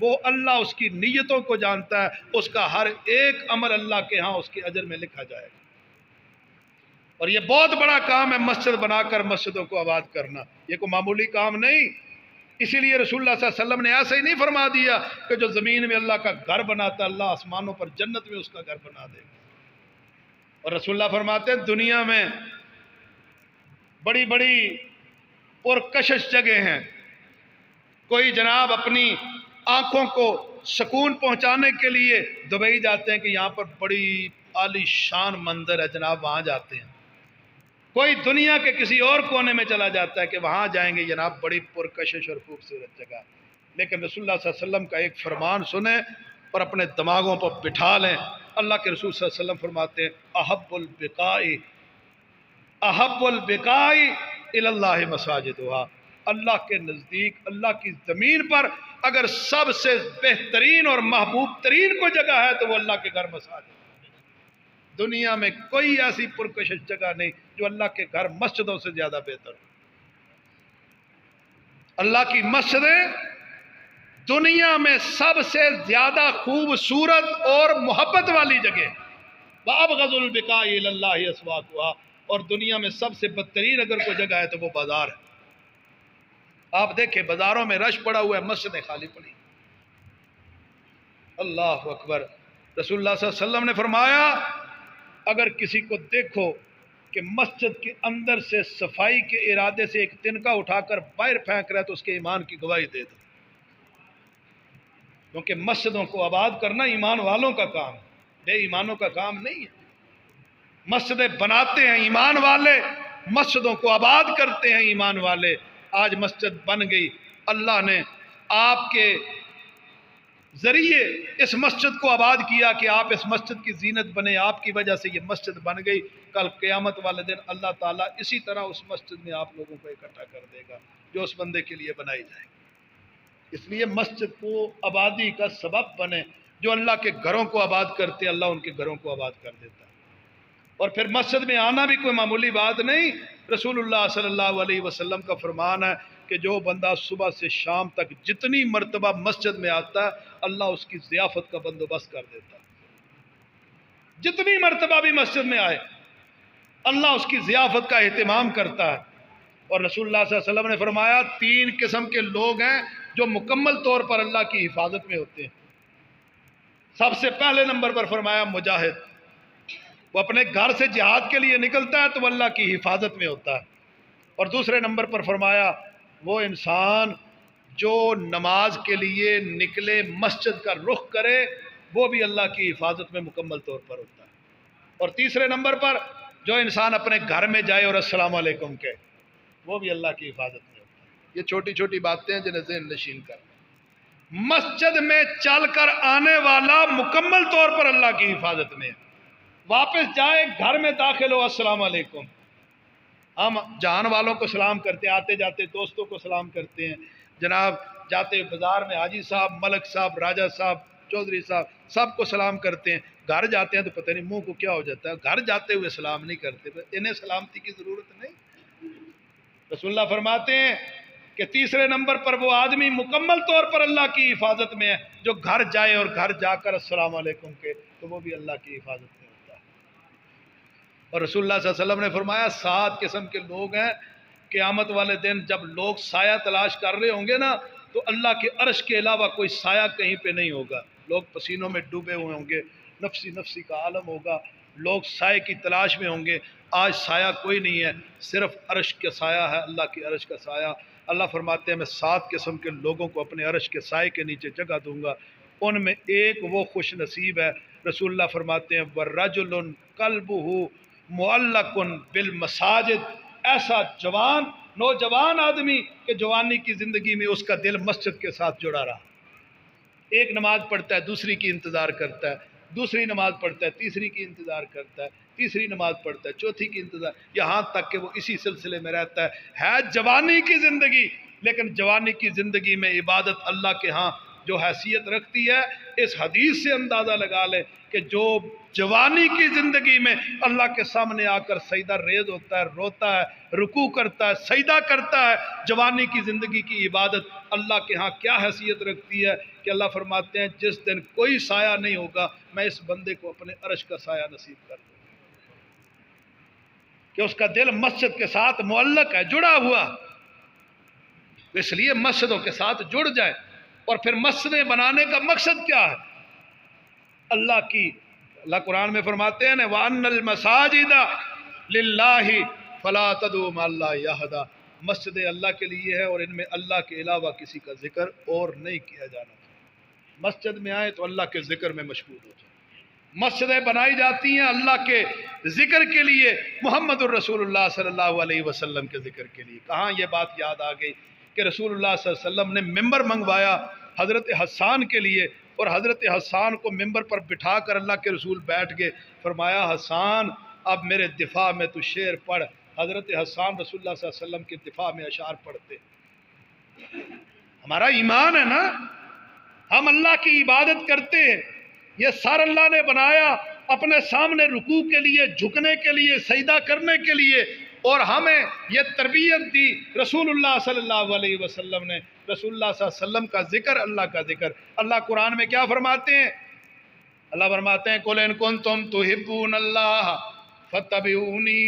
وہ اللہ اس کی نیتوں کو جانتا ہے، اس کا ہر ایک عمل اللہ کے ہاں اس کے اجر میں لکھا جائے گا۔ اور یہ بہت بڑا کام ہے مسجد بنا کر مسجدوں کو آباد کرنا، یہ کوئی معمولی کام نہیں۔ اسی لیے رسول اللہ صلی اللہ علیہ وسلم نے ایسے ہی نہیں فرما دیا کہ جو زمین میں اللہ کا گھر بناتا اللہ آسمانوں پر جنت میں اس کا گھر بنا دے گا۔ اور رسول اللہ فرماتے ہیں دنیا میں بڑی بڑی پرکشش جگہ ہیں، کوئی جناب اپنی آنکھوں کو سکون پہنچانے کے لیے دبئی جاتے ہیں کہ یہاں پر بڑی عالی شان منظر ہے، جناب وہاں جاتے ہیں۔ کوئی دنیا کے کسی اور کونے میں چلا جاتا ہے کہ وہاں جائیں گے جناب بڑی پرکشش اور خوبصورت جگہ۔ لیکن رسول اللہ صلی اللہ علیہ وسلم کا ایک فرمان سنیں اور اپنے دماغوں پر بٹھا لیں۔ اللہ کے رسول صلی اللہ علیہ وسلم فرماتے ہیں احب البقاء الی اللہ مساجدہا، اللہ کے نزدیک اللہ کی زمین پر اگر سب سے بہترین اور محبوب ترین کوئی جگہ ہے تو وہ اللہ کے گھر مساجد ہے۔ دنیا میں کوئی ایسی پرکشش جگہ نہیں جو اللہ کے گھر مسجدوں سے زیادہ بہتر ہو۔ اللہ کی مسجدیں دنیا میں سب سے زیادہ خوبصورت اور محبت والی جگہ، وَأَبْغَضُ الْبِقَاءِ إِلَى اللَّهِ أَسْوَاقُهَا، اور دنیا میں سب سے بدترین اگر کوئی جگہ ہے تو وہ بازار ہے۔ آپ دیکھیں بازاروں میں رش پڑا ہوا ہے، مسجدیں خالی پڑی۔ اللہ اکبر۔ رسول اللہ صلی اللہ علیہ وسلم نے فرمایا اگر کسی کو دیکھو کہ مسجد کے اندر سے صفائی کے ارادے سے ایک تنکا اٹھا کر باہر پھینک رہا ہے تو اس کے ایمان کی گواہی دے دو، کیونکہ مسجدوں کو آباد کرنا ایمان والوں کا کام ہے، بے ایمانوں کا کام نہیں ہے۔ مسجدیں بناتے ہیں ایمان والے، مسجدوں کو آباد کرتے ہیں ایمان والے۔ آج مسجد بن گئی، اللہ نے آپ کے ذریعے اس مسجد کو آباد کیا کہ آپ اس مسجد کی زینت بنے، آپ کی وجہ سے یہ مسجد بن گئی۔ کل قیامت والے دن اللہ تعالیٰ اسی طرح اس مسجد میں آپ لوگوں کو اکٹھا کر دے گا جو اس بندے کے لیے بنائی جائے گی۔ اس لیے مسجد کو آبادی کا سبب بنے، جو اللہ کے گھروں کو آباد کرتے اللہ ان کے گھروں کو آباد کر دیتا ہے۔ اور پھر مسجد میں آنا بھی کوئی معمولی بات نہیں۔ رسول اللہ صلی اللہ علیہ وسلم کا فرمان ہے کہ جو بندہ صبح سے شام تک جتنی مرتبہ مسجد میں آتا ہے اللہ اس کی ضیافت کا بندوبست کر دیتا ہے۔ جتنی مرتبہ بھی مسجد میں آئے اللہ اس کی ضیافت کا اہتمام کرتا ہے۔ اور رسول اللہ صلی اللہ علیہ وسلم نے فرمایا 3 قسم کے لوگ ہیں جو مکمل طور پر اللہ کی حفاظت میں ہوتے ہیں۔ سب سے پہلے نمبر پر فرمایا مجاہد، وہ اپنے گھر سے جہاد کے لیے نکلتا ہے تو وہ اللہ کی حفاظت میں ہوتا ہے۔ اور دوسرے نمبر پر فرمایا وہ انسان جو نماز کے لیے نکلے مسجد کا رخ کرے وہ بھی اللہ کی حفاظت میں مکمل طور پر ہوتا ہے۔ اور تیسرے نمبر پر جو انسان اپنے گھر میں جائے اور السلام علیکم کہے وہ بھی اللہ کی حفاظت میں ہوتا ہے۔ یہ چھوٹی چھوٹی باتیں ہیں جنہیں ذہن نشین کر مسجد میں چل کر آنے والا مکمل طور پر اللہ کی حفاظت میں ہے۔ واپس جائے گھر میں داخل ہو السلام علیکم، ہم جہان والوں کو سلام کرتے ہیں، آتے جاتے دوستوں کو سلام کرتے ہیں، جناب جاتے بازار میں حاجی صاحب، ملک صاحب، راجہ صاحب، چودھری صاحب سب کو سلام کرتے ہیں۔ گھر جاتے ہیں تو پتہ نہیں منہ کو کیا ہو جاتا ہے، گھر جاتے ہوئے سلام نہیں کرتے، انہیں سلامتی کی ضرورت نہیں۔ رسول اللہ فرماتے ہیں کہ تیسرے نمبر پر وہ آدمی مکمل طور پر اللہ کی حفاظت میں ہے جو گھر جائے اور گھر جا کر السلام علیکم کے تو وہ بھی اللہ کی حفاظت میں ہوتا ہے۔ اور رسول اللہ صلی اللہ علیہ وسلم نے فرمایا 7 قسم کے لوگ ہیں قیامت والے دن جب لوگ سایہ تلاش کر رہے ہوں گے نا تو اللہ کے عرش کے علاوہ کوئی سایہ کہیں پہ نہیں ہوگا، لوگ پسینوں میں ڈوبے ہوئے ہوں گے، نفسی نفسی کا عالم ہوگا، لوگ سائے کی تلاش میں ہوں گے۔ آج سایہ کوئی نہیں ہے، صرف عرش کا سایہ ہے، اللہ کی عرش کا سایہ۔ اللہ فرماتے ہیں میں 7 قسم کے لوگوں کو اپنے عرش کے سائے کے نیچے جگہ دوں گا، ان میں ایک وہ خوش نصیب ہے۔ رسول اللہ فرماتے ہیں وَرَجُلٌ قَلْبُهُ مُعَلَّقٌ بِالْمَسَاجِدِ، ایسا جوان نوجوان آدمی کہ جوانی کی زندگی میں اس کا دل مسجد کے ساتھ جڑا رہا، ایک نماز پڑھتا ہے دوسری کی انتظار کرتا ہے، دوسری نماز پڑھتا ہے تیسری کی انتظار کرتا ہے، تیسری نماز پڑھتا ہے چوتھی کی انتظار، یہاں تک کہ وہ اسی سلسلے میں رہتا ہے جوانی کی زندگی، لیکن جوانی کی زندگی میں عبادت اللہ کے ہاں جو حیثیت رکھتی ہے، اس حدیث سے اندازہ لگا لیں کہ جو جوانی کی زندگی میں اللہ کے سامنے آ کر سجدہ ریز ہوتا ہے، روتا ہے، رکوع کرتا ہے، سجدہ کرتا ہے، جوانی کی زندگی کی عبادت اللہ کے ہاں کیا حیثیت رکھتی ہے کہ اللہ فرماتے ہیں جس دن کوئی سایہ نہیں ہوگا میں اس بندے کو اپنے عرش کا سایہ نصیب کر دوں، کہ اس کا دل مسجد کے ساتھ معلق ہے، جڑا ہوا، اس لیے مسجدوں کے ساتھ جڑ جائے۔ اور پھر مسجدیں بنانے کا مقصد کیا ہے؟ اللہ قرآن میں فرماتے ہیں وَأَنَّ الْمَسَاجِدَ لِلَّهِ فَلَا تَدْعُوا مَعَ اللَّهِ أَحَدًا، مسجدیں اللہ کے لیے ہے اور ان میں اللہ کے علاوہ کسی کا ذکر اور نہیں کیا جانا چاہیے۔ مسجد میں آئے تو اللہ کے ذکر میں مشغول ہو جائے۔ مسجدیں بنائی جاتی ہیں اللہ کے ذکر کے لیے، محمد الرسول اللہ صلی اللہ علیہ وسلم کے ذکر کے لیے۔ کہاں یہ بات یاد آ گئی کہ رسول اللہ صلی اللہ علیہ وسلم نے ممبر منگوایا حضرت حسان کے لیے، اور حضرت حسان کو ممبر پر بٹھا کر اللہ کے رسول بیٹھ گئے، فرمایا حسان اب میرے دفاع میں تو شعر پڑھ۔ حضرت حسان رسول اللہ صلی اللہ علیہ وسلم کے دفاع میں اشعار پڑھتے۔ ہمارا ایمان ہے نا، ہم اللہ کی عبادت کرتے ہیں، یہ سر اللہ نے بنایا اپنے سامنے رکوع کے لیے، جھکنے کے لیے، سجدہ کرنے کے لیے، اور ہمیں یہ تربیت دی رسول اللہ صلی اللہ علیہ وسلم نے۔ رسول اللہ صلی اللہ علیہ وسلم کا ذکر، اللہ کا ذکر۔ اللہ قرآن میں کیا فرماتے ہیں؟ اللہ فرماتے ہیں قُلْ إِن كُنتُمْ تُحِبُّونَ اللَّهَ فَاتَّبِعُونِي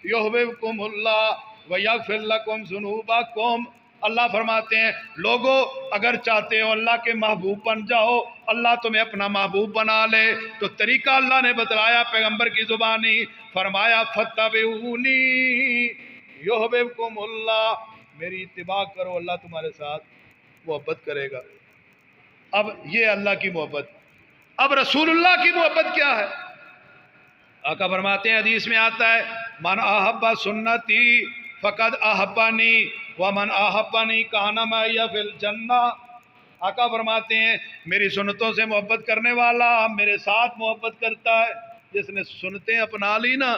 يُحْبِبْكُمُ اللَّهُ وَيَغْفِرْ لَكُمْ ذُنُوبَكُمْ۔ اللہ فرماتے ہیں لوگو اگر چاہتے ہو اللہ کے محبوب بن جاؤ، اللہ تمہیں اپنا محبوب بنا لے، تو طریقہ اللہ نے بتلایا پیغمبر کی زبانی، فرمایا فَاتَّبِعُونِي يُحْبِبْكُمُ اللَّهُ، میری اتباع کرو، اللہ تمہارے ساتھ محبت کرے گا۔ اب یہ اللہ کی محبت، اب رسول اللہ کی محبت کیا ہے؟ آقا فرماتے ہیں حدیث میں آتا ہے من احب سنتی فقد احبنی ومن احبنی کان معی فی الجنہ۔ آقا فرماتے ہیں میری سنتوں سے محبت کرنے والا میرے ساتھ محبت کرتا ہے۔ جس نے سنتیں اپنا لی نا،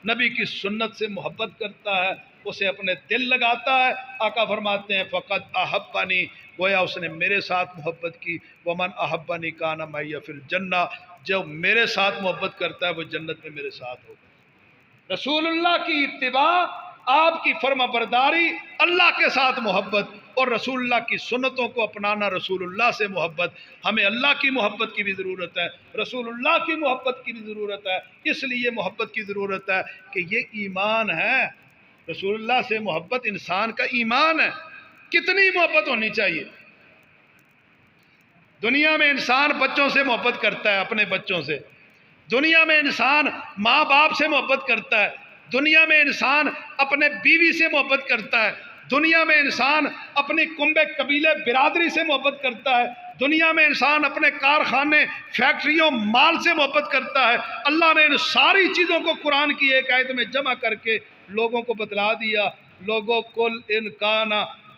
نبی کی سنت سے محبت کرتا ہے، اسے اپنے دل لگاتا ہے، آقا فرماتے ہیں فقد احبنی، گویا اس نے میرے ساتھ محبت کی، ومن احبنی کان معی فی الجنہ، جو میرے ساتھ محبت کرتا ہے وہ جنت میں میرے ساتھ ہوگا۔ رسول اللہ کی اتباع، آپ کی فرما برداری، اللہ کے ساتھ محبت، اور رسول اللہ کی سنتوں کو اپنانا، رسول اللہ سے محبت۔ ہمیں اللہ کی محبت کی بھی ضرورت ہے، رسول اللہ کی محبت کی بھی ضرورت ہے۔ اس لیے محبت کی ضرورت ہے کہ یہ ایمان ہے، رسول اللہ سے محبت انسان کا ایمان ہے۔ کتنی محبت ہونی چاہیے؟ دنیا میں انسان بچوں سے محبت کرتا ہے، اپنے بچوں سے، دنیا میں انسان ماں باپ سے محبت کرتا ہے، دنیا میں انسان اپنے بیوی سے محبت کرتا ہے، دنیا میں انسان اپنی کنبے قبیلے برادری سے محبت کرتا ہے، دنیا میں انسان اپنے کارخانے فیکٹریوں مال سے محبت کرتا ہے۔ اللہ نے ان ساری چیزوں کو قرآن کی ایک آیت میں جمع کر کے لوگوں کو بتلا دیا، لوگوں کل ان کان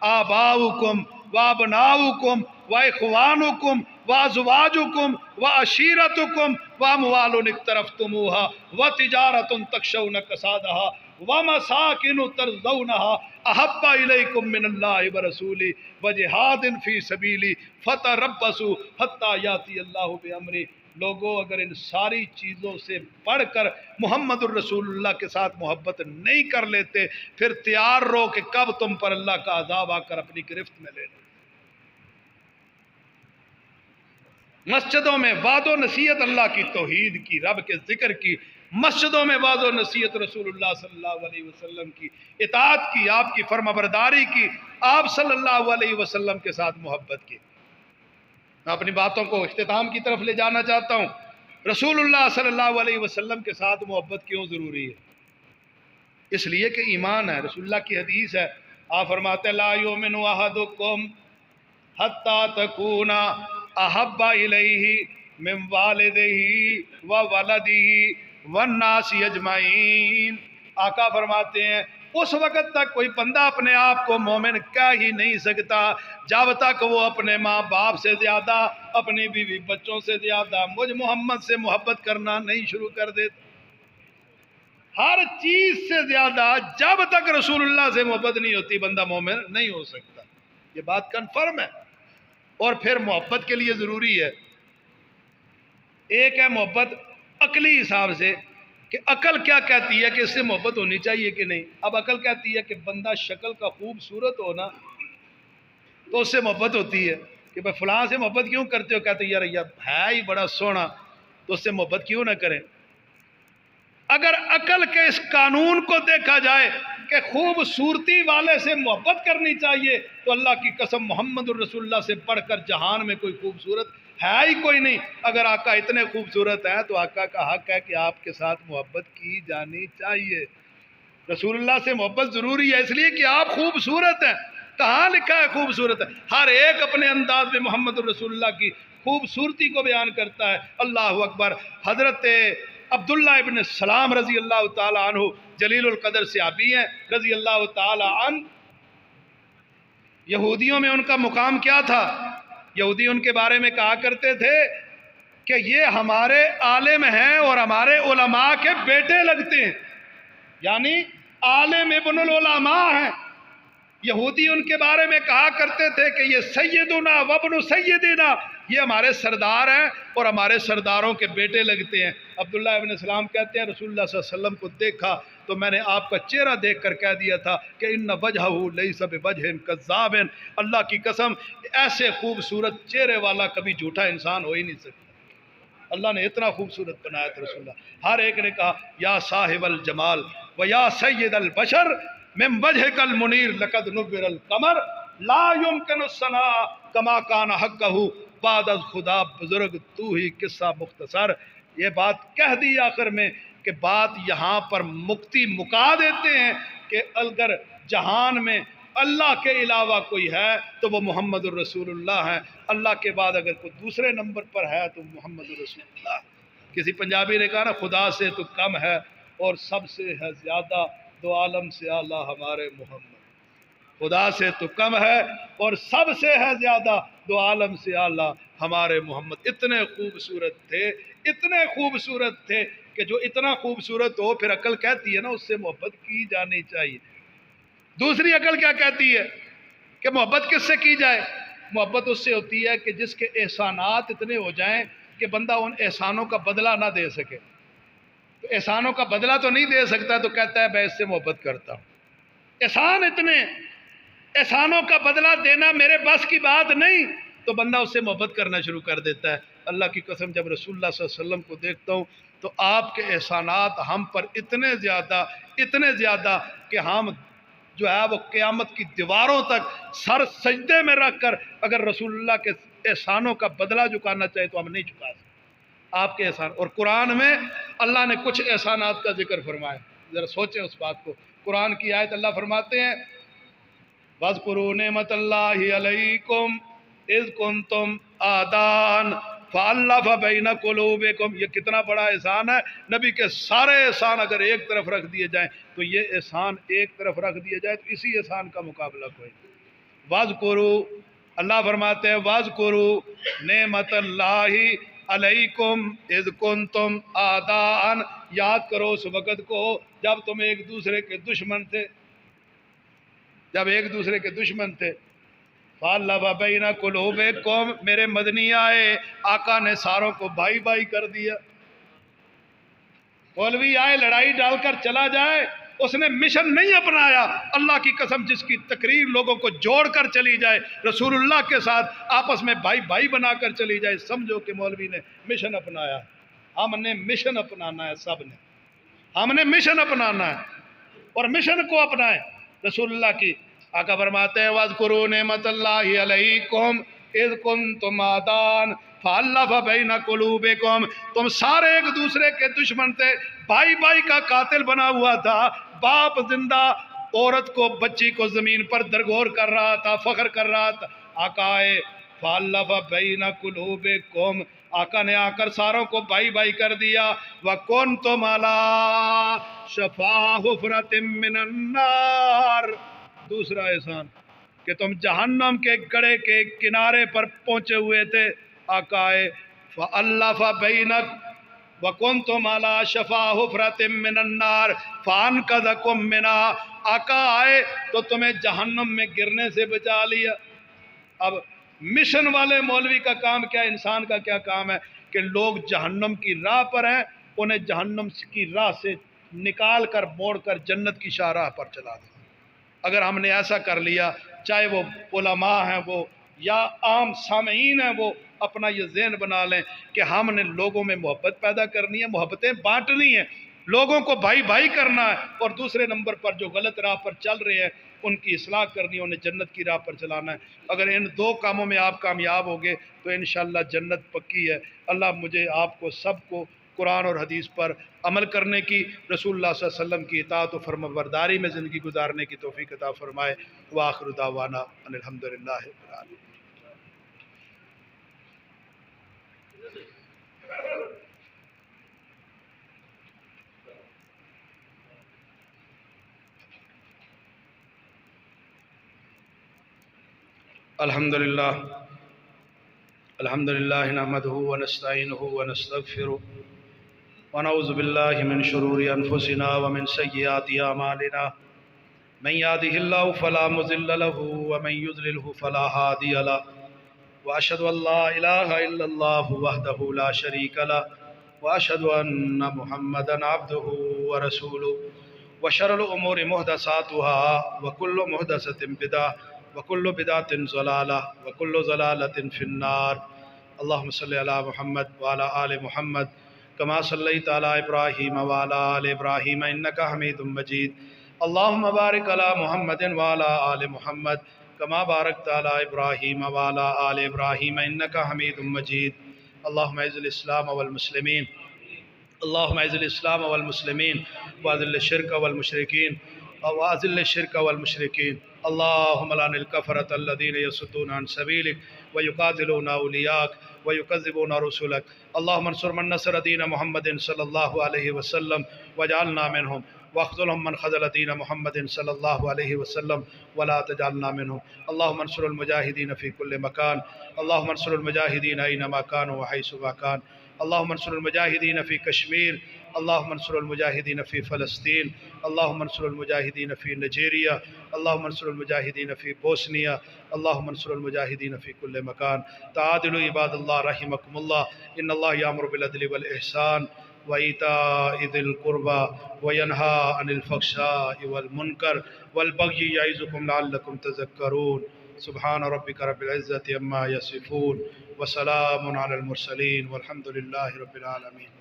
آباؤکم وابناؤکم واخوانکم وازواجکم وعشیرتکم واموال اقترفتموها وتجارۃ تخشون کسادها ومساکن ترضونها احب الیکم من اللہ ورسولہ وجہاد فی سبیلہ فتربصوا حتی یاتی اللہ بامرہ۔ لوگوں اگر ان ساری چیزوں سے پڑھ کر محمد الرسول اللہ کے ساتھ محبت نہیں کر لیتے، پھر تیار رہو کہ کب تم پر اللہ کا عذاب آ کر اپنی گرفت میں لے لو۔ مسجدوں میں وعد و نصیحت اللہ کی توحید کی، رب کے ذکر کی، مسجدوں میں وعد و نصیحت رسول اللہ صلی اللہ علیہ وسلم کی، اطاعت کی، آپ کی فرما برداری کی، آپ صلی اللہ علیہ وسلم کے ساتھ محبت کی۔ میں اپنی باتوں کو اختتام کی طرف لے جانا چاہتا ہوں۔ رسول اللہ صلی اللہ علیہ وسلم کے ساتھ محبت کیوں ضروری ہے؟ اس لیے کہ ایمان ہے۔ رسول اللہ کی حدیث ہے، آپ فرماتے ہیں لا یؤمن احدکم حتی تکون احب الیہ من والدہ وولدہ والناس اجمعین۔ آقا فرماتے ہیں اس وقت تک کوئی بندہ اپنے آپ کو مومن کہہ ہی نہیں سکتا جب تک وہ اپنے ماں باپ سے زیادہ، اپنی بیوی بچوں سے زیادہ مجھ محمد سے محبت کرنا نہیں شروع کر دیتا۔ ہر چیز سے زیادہ جب تک رسول اللہ سے محبت نہیں ہوتی بندہ مومن نہیں ہو سکتا۔ یہ بات کنفرم ہے۔ اور پھر محبت کے لیے ضروری ہے، ایک ہے محبت عقلی حساب سے کہ عقل کیا کہتی ہے کہ اس سے محبت ہونی چاہیے کہ نہیں. اب عقل کہتی ہے کہ بندہ شکل کا خوبصورت ہونا تو اس سے محبت ہوتی ہے کہ بھائی فلاں سے محبت کیوں کرتے ہو، کہتے یار ہے ہی بڑا سونا تو اس سے محبت کیوں نہ کریں. اگر عقل کے اس قانون کو دیکھا جائے کہ خوبصورتی والے سے محبت کرنی چاہیے تو اللہ کی قسم محمد الرسول اللہ سے بڑھ کر جہان میں کوئی خوبصورت ہے ہی کوئی نہیں. اگر آقا اتنے خوبصورت ہیں تو آقا کا حق ہے کہ آپ کے ساتھ محبت کی جانی چاہیے. رسول اللہ سے محبت ضروری ہے اس لیے کہ آپ خوبصورت ہیں. کہاں لکھا ہے خوبصورت ہے؟ ہر ایک اپنے انداز میں محمد الرسول اللہ کی خوبصورتی کو بیان کرتا ہے. اللہ اکبر. حضرت عبداللہ ابن سلام رضی اللہ تعالی عنہ جلیل القدر صحابی ہیں رضی اللہ تعالی عنہ. یہودیوں میں ان کا مقام کیا تھا؟ یہودی ان کے بارے میں کہا کرتے تھے کہ یہ ہمارے عالم ہیں اور ہمارے علماء کے بیٹے لگتے ہیں، یعنی عالم ابن العلماء ہیں. یہودی ان کے بارے میں کہا کرتے تھے کہ یہ سیدنا وابن سیدنا، یہ ہمارے سردار ہیں اور ہمارے سرداروں کے بیٹے لگتے ہیں. عبداللہ ابن سلام کہتے ہیں رسول اللہ صلی اللہ علیہ وسلم کو دیکھا تو میں نے آپ کا چہرہ دیکھ کر کہہ دیا تھا کہ ان وجہہ لیس بوجہ کذاب. اللہ کی قسم ایسے خوبصورت چہرے والا کبھی جھوٹا انسان ہو ہی نہیں سکتا. اللہ نے اتنا خوبصورت بنایا تھا رسول اللہ. ہر ایک نے کہا یا صاحب الجمال و یا سید البشر من وجهك المنیر لقد نور القمر لا يمكن الثناء كما كان حقه بعد از خدا بزرگ تو ہی قصہ مختصر. یہ بات کہہ دی آخر میں کہ بات یہاں پر مکتی مکا دیتے ہیں کہ اگر جہان میں اللہ کے علاوہ کوئی ہے تو وہ محمد الرسول اللہ ہے. اللہ کے بعد اگر کوئی دوسرے نمبر پر ہے تو محمد الرسول اللہ. کسی پنجابی نے کہا نا خدا سے تو کم ہے اور سب سے ہے زیادہ، دو عالم سے اعلیٰ ہمارے محمد. خدا سے تو کم ہے اور سب سے ہے زیادہ، دو عالم سے اعلیٰ ہمارے محمد. اتنے خوبصورت تھے، اتنے خوبصورت تھے کہ جو اتنا خوبصورت ہو پھر عقل کہتی ہے نا اس سے محبت کی جانی چاہیے. دوسری عقل کیا کہتی ہے کہ محبت کس سے کی جائے؟ محبت اس سے ہوتی ہے کہ جس کے احسانات اتنے ہو جائیں کہ بندہ ان احسانوں کا بدلہ نہ دے سکے. تو احسانوں کا بدلہ تو نہیں دے سکتا تو کہتا ہے میں اس سے محبت کرتا ہوں. احسان اتنے، احسانوں کا بدلہ دینا میرے بس کی بات نہیں تو بندہ اس سے محبت کرنا شروع کر دیتا ہے. اللہ کی قسم جب رسول اللہ صلی اللہ علیہ وسلم کو دیکھتا ہوں تو آپ کے احسانات ہم پر اتنے زیادہ کہ ہم جو ہے وہ قیامت کی دیواروں تک سر سجدے میں رکھ کر اگر رسول اللہ کے احسانوں کا بدلہ چکانا چاہے تو ہم نہیں چکا سکتے آپ کے احسان. اور قرآن میں اللہ نے کچھ احسانات کا ذکر فرمایا، ذرا سوچیں اس بات کو. قرآن کی آیت اللہ فرماتے ہیں وَاذْكُرُوا نِعْمَةَ اللَّهِ عَلَيْكُمْ اِذْ كُنْتُمْ أَعْدَاءً فَأَلَّفَ بَيْنَ قُلُوبِكُمْ. یہ کتنا بڑا احسان ہے. نبی کے سارے احسان اگر ایک طرف رکھ دیے جائیں تو یہ احسان ایک طرف رکھ دیے جائے تو اسی احسان کا مقابلہ کوئی. وَاذْكُرُوا، اللہ فرماتے ہیں وَاذْكُرُوا نِعْمَةَ اللَّهِ علیکم اذ کنتم اعداء. یاد کرو اس وقت کو جب تم ایک دوسرے کے دشمن تھے، فَأَلَّفَ بَيْنَ قُلُوبِكُمْ. میرے مدنی آئے، آقا نے ساروں کو بھائی بھائی کر دیا. مولوی آئے لڑائی ڈال کر چلا جائے، اس نے مشن نہیں اپنایا. اللہ کی قسم جس کی تقریر لوگوں کو جوڑ کر چلی جائے رسول اللہ کے ساتھ آپس میں بھائی بھائی بنا کر چلی جائے، سمجھو کہ مولوی نے مشن اپنایا. ہم نے مشن اپنانا ہے، سب نے ہم نے مشن اپنانا ہے اور مشن کو اپنائیں رسول اللہ کی. آقا فرماتے ہیں وَاذْكُرُوا نِعْمَةَ اللَّهِ عَلَيْكُمْ اِذْ كُنْتُمْ أَعْدَاءً فَأَلَّفَ بَيْنَ قُلُوبِكُمْ. تم سارے ایک دوسرے کے دشمن تھے، بھائی بھائی کا قاتل بنا ہوا تھا. باپ زندہ عورت کو، بچی کو زمین پر درگور کر رہا تھا، فخر کر رہا تھا. آقا آئے فَأَلَّفَ بَيْنَ قُلُوبِكُمْ. آقا نے آ کر ساروں کو بھائی بھائی کر دیا. وَكُنْتُمْ عَلَىٰ شَفَا حُفْرَةٍ مِّنَ النَّارِ. دوسرا احسان کہ تم جہنم کے گڑھے کے کنارے پر پہنچے ہوئے تھے. آقا آئے فَأَلَّفَ بَيْنَكُمْ وَكُنْتُمْ عَلَىٰ شَفَا حُفْرَةٍ مِّنَ النَّارِ فَأَنْقَذَكُم مِّنْهَا. آقا آئے تو تمہیں جہنم میں گرنے سے بچا لیا. اب مشن والے مولوی کا کام کیا ہے، انسان کا کیا کام ہے کہ لوگ جہنم کی راہ پر ہیں، انہیں جہنم کی راہ سے نکال کر موڑ کر جنت کی شاہراہ پر چلا دیں۔ اگر ہم نے ایسا کر لیا، چاہے وہ علماء ہیں وہ یا عام سامعین ہیں، وہ اپنا یہ ذہن بنا لیں کہ ہم نے لوگوں میں محبت پیدا کرنی ہے، محبتیں بانٹنی ہیں، لوگوں کو بھائی بھائی کرنا ہے، اور دوسرے نمبر پر جو غلط راہ پر چل رہے ہیں ان کی اصلاح کرنی ہے، انہیں جنت کی راہ پر چلانا ہے۔ اگر ان دو کاموں میں آپ کامیاب ہوگے تو انشاءاللہ جنت پکی ہے۔ اللہ مجھے آپ کو سب کو قرآن اور حدیث پر عمل کرنے کی، رسول اللہ صلی اللہ علیہ وسلم کی اطاعت و فرمانبرداری میں زندگی گزارنے کی توفیق عطا فرمائے۔ وآخر دعوانا ان الحمدللہ رب العالمین۔ الحمدللہ نحمدہ ونستعینہ ونستغفرہ ونعوذ باللہ من شرور انفسنا ومن سیئات اعمالنا من یہدہ اللہ فلا مضل له ومن یضللہ فلا ہادی له واشہد ان لا الہ الا اللہ وحدہ لا شریک له واشہد ان محمدا عبدہ ورسولہ وشر الامور محدثاتها وکل محدثۃ بدعہ وکل بدعۃ ضلالہ وکل ضلالۃ فی النار۔ اللہم صلی علی محمد وعلی آل محمد کما صلیت علی ابراہیم وعلی آل ابراہیم انکا حمید مجید۔ اللہم بارک علی محمد وعلی آل محمد کما بارکت علی ابراہیم وعلی آل ابراہیم انکا حمید مجید۔ اللہم اعز الاسلام والمسلمین، اللہم اعز الاسلام والمسلمین واذل الشرک والمشرکین واذل الشرک والمشرکین۔ اللہم لعن الکفرۃ الذین یصدون عن سبیلک ویقاتلون اولیاءک ویکذبون رسلک۔ اللہم انصر من نصر دین محمد صلی اللہ علیہ وسلم واجعلنا منہم واخذلهم من خذل دین محمد صلی اللہ علیہ وسلم ولا تجعلنا منهم۔ اللہم انصر المجاہدین فی کل مکان، اللہم انصر المجاہدین اینما کانوا وحیث ما کان، اللہم انصر المجاہدین فی کشمیر، اللہم انصر المجاہدین فی فلسطین، اللہم انصر المجاہدین فی نائجیریا، اللہم انصر المجاہدین فی بوسنیا، اللہم انصر المجاہدین فی کل مکان۔ تعادلوا عباد اللہ رحمکم اللہ، ان اللہ یامر بالعدل والإحسان وإیتاء ذی القربى وینہی عن الفحشاء والمنکر والبغی یعظکم لعلکم تذکرون۔ سبحان ربک رب العزة عما یصفون وسلام علی المرسلین والحمد للہ رب العالمین۔